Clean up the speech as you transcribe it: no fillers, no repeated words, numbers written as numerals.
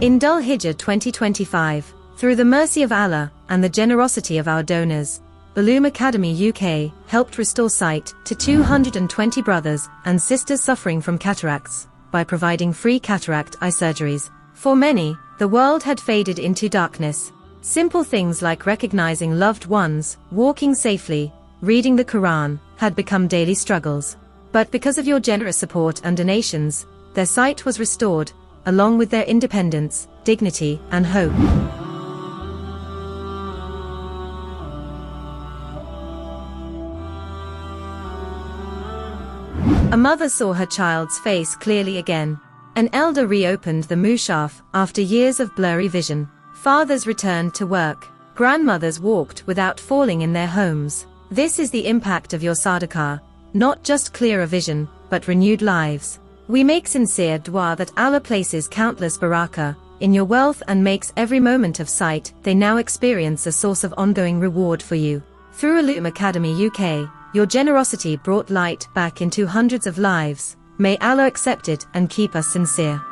In Dhul Hijjah 2025, through the mercy of Allah and the generosity of our donors, Ulum Academy UK helped restore sight to 220 brothers and sisters suffering from cataracts by providing free cataract eye surgeries. For many, the world had faded into darkness. Simple things like recognizing loved ones, walking safely, reading the Quran, had become daily struggles. But because of your generous support and donations, their sight was restored, along with their independence, dignity, and hope. A mother saw her child's face clearly again. An elder reopened the mushaf after years of blurry vision. Fathers returned to work. Grandmothers walked without falling in their homes. This is the impact of your sadaqah, not just clearer vision, but renewed lives. We make sincere dua that Allah places countless barakah in your wealth and makes every moment of sight they now experience a source of ongoing reward for you. Through Ulum Academy UK, your generosity brought light back into hundreds of lives. May Allah accept it and keep us sincere.